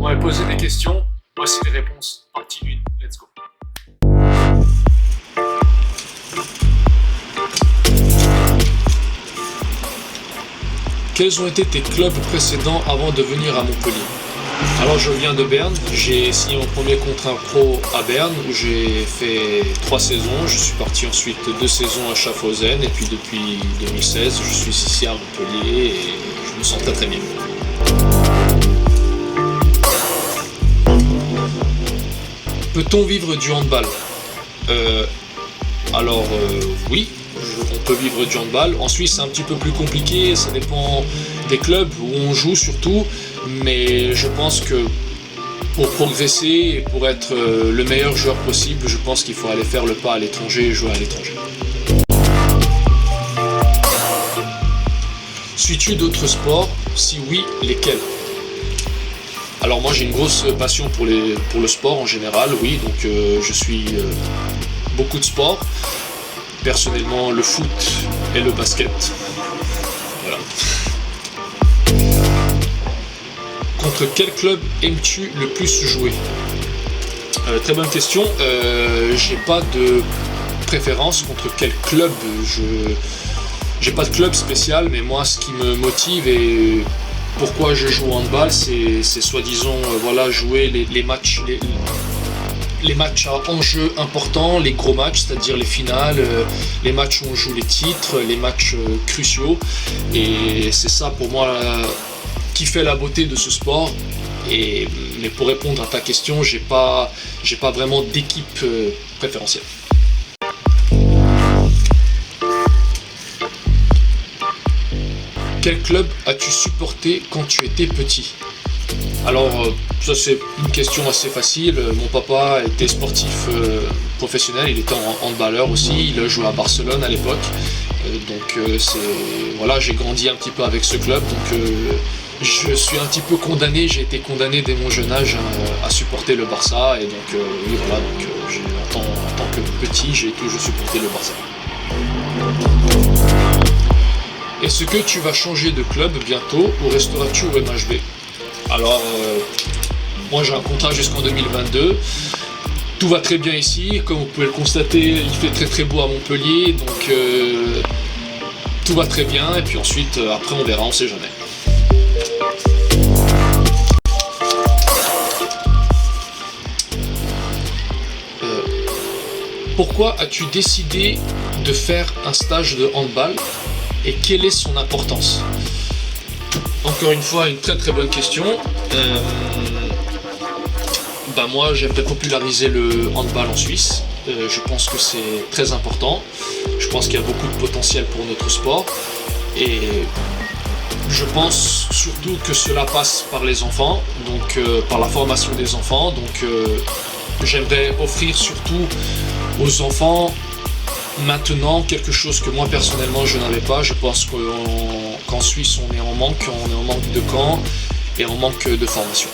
On va poser des questions. Voici les réponses. Partie 1. Let's go. Quels ont été tes clubs précédents avant de venir à Montpellier? Alors je viens de Berne, j'ai signé mon premier contrat pro à Berne où j'ai fait 3 saisons. Je suis parti ensuite 2 saisons à Schaffhausen et puis depuis 2016 je suis ici à Montpellier et je me sens très bien. Peut-on vivre du handball? Oui, on peut vivre du handball. En Suisse c'est un petit peu plus compliqué, ça dépend des clubs où on joue surtout, mais je pense que pour progresser et pour être le meilleur joueur possible, je pense qu'il faut aller faire le pas à l'étranger et jouer à l'étranger. Suis-tu d'autres sports? Si oui, lesquels? Alors moi j'ai une grosse passion pour le sport en général, oui, donc je suis beaucoup de sports. Personnellement le foot et le basket. Voilà. Contre quel club aimes-tu le plus jouer? Très bonne question. J'ai pas de préférence contre quel club. J'ai pas de club spécial, mais moi ce qui me motive et pourquoi je joue au handball, c'est soi-disant jouer les matchs. Les matchs à enjeux importants, les gros matchs, c'est-à-dire les finales, les matchs où on joue les titres, les matchs cruciaux. Et c'est ça pour moi qui fait la beauté de ce sport. Mais pour répondre à ta question, j'ai pas vraiment d'équipe préférentielle. Quel club as-tu supporté quand tu étais petit? Alors ça c'est une question assez facile. Mon papa était sportif professionnel, il était handballeur aussi, il a joué à Barcelone à l'époque. J'ai grandi un petit peu avec ce club, donc je suis un petit peu condamné, j'ai été condamné dès mon jeune âge à supporter le Barça et en tant que petit j'ai toujours supporté le Barça. Est-ce que tu vas changer de club bientôt ou resteras-tu au MHB? Alors, moi j'ai un contrat jusqu'en 2022, tout va très bien ici, comme vous pouvez le constater, il fait très beau à Montpellier, donc tout va très bien, et puis ensuite, après on verra, on sait jamais. Pourquoi as-tu décidé de faire un stage de handball et quelle est son importance? Encore une fois, une très bonne question. Moi, j'aimerais populariser le handball en Suisse. Je pense que c'est très important. Je pense qu'il y a beaucoup de potentiel pour notre sport. Et je pense surtout que cela passe par les enfants, donc par la formation des enfants. Donc j'aimerais offrir surtout aux enfants maintenant quelque chose que moi personnellement je n'avais pas. Je pense qu'en Suisse on est en manque de camps et en manque de formation.